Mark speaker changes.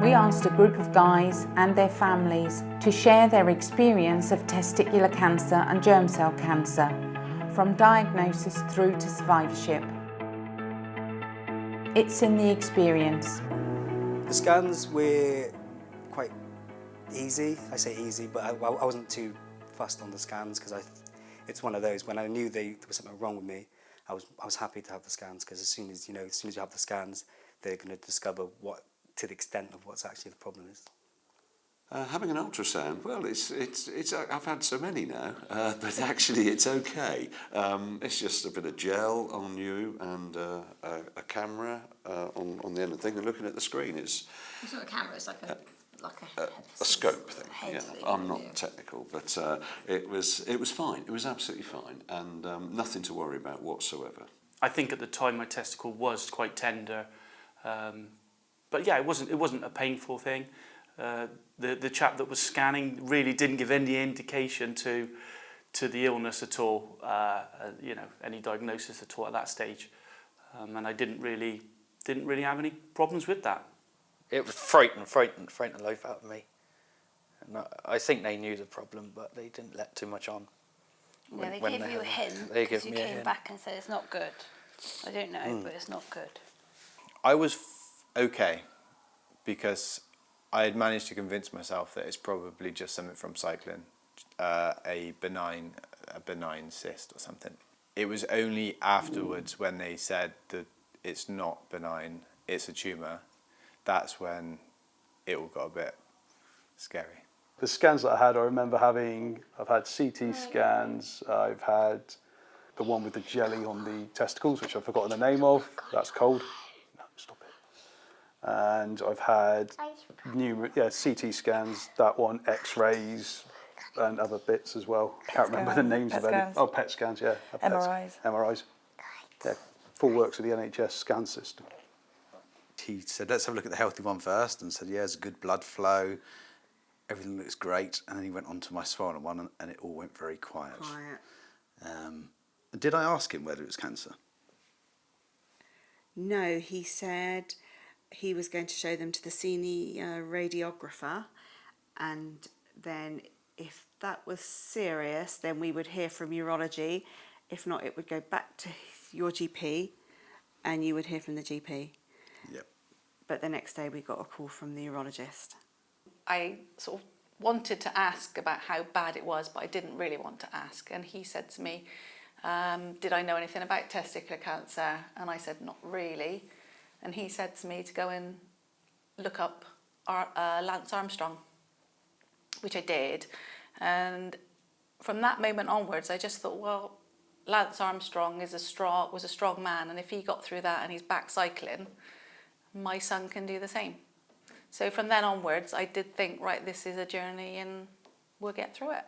Speaker 1: we asked a group of guys and their families to share their experience of testicular cancer and germ cell cancer, from diagnosis through to survivorship. It's in the experience.
Speaker 2: The scans were quite easy. I say easy, but I wasn't too fussed on the scans because it's one of those, when I knew there was something wrong with me, I was happy to have the scans, because as soon as you have the scans, they're going to discover what, to the extent of what's actually the problem is.
Speaker 3: Having an ultrasound, well, it's I've had so many now, but actually it's okay. It's just a bit of gel on you and a camera on the end of the thing, and looking at the screen. It's
Speaker 4: not a camera, it's like
Speaker 3: a scope thing. Yeah, I'm not technical, but it was fine. It was absolutely fine, and nothing to worry about whatsoever.
Speaker 5: I think at the time my testicle was quite tender, but yeah, it wasn't a painful thing. The chap that was scanning really didn't give any indication to the illness at all, any diagnosis at all at that stage, and I didn't really have any problems with that.
Speaker 6: It was frightened the life out of me. And I think they knew the problem, but they didn't let too much on.
Speaker 4: Yeah, they gave you a hint because you came back and said it's not good. I don't know, but it's not good.
Speaker 7: I was okay, because I had managed to convince myself that it's probably just something from cycling, a benign cyst or something. It was only afterwards when they said that it's not benign, it's a tumour, that's when it all got a bit scary.
Speaker 8: The scans that I remember I've had CT scans, I've had the one with the jelly on the testicles, which I've forgotten the name of, that's cold. No, stop it. And I've had CT scans, that one, X-rays and other bits as well. Can't remember the names of any. Oh, PET scans, yeah. MRIs. Yeah, full works of the NHS scan system.
Speaker 9: He said, let's have a look at the healthy one first, and said, yeah, there's good blood flow, everything looks great. And then he went on to my swollen one, and it all went very quiet. Did I ask him whether it was cancer?
Speaker 10: No, he said he was going to show them to the senior radiographer, and then if that was serious, then we would hear from urology. If not, it would go back to your GP, and you would hear from the GP.
Speaker 9: Yep.
Speaker 10: But the next day we got a call from the urologist.
Speaker 11: I sort of wanted to ask about how bad it was, but I didn't really want to ask. And he said to me, did I know anything about testicular cancer? And I said, not really. And he said to me to go and look up Lance Armstrong, which I did. And from that moment onwards, I just thought, well, Lance Armstrong was a strong man, and if he got through that and he's back cycling, my son can do the same. So from then onwards, I did think, right, this is a journey and we'll get through it.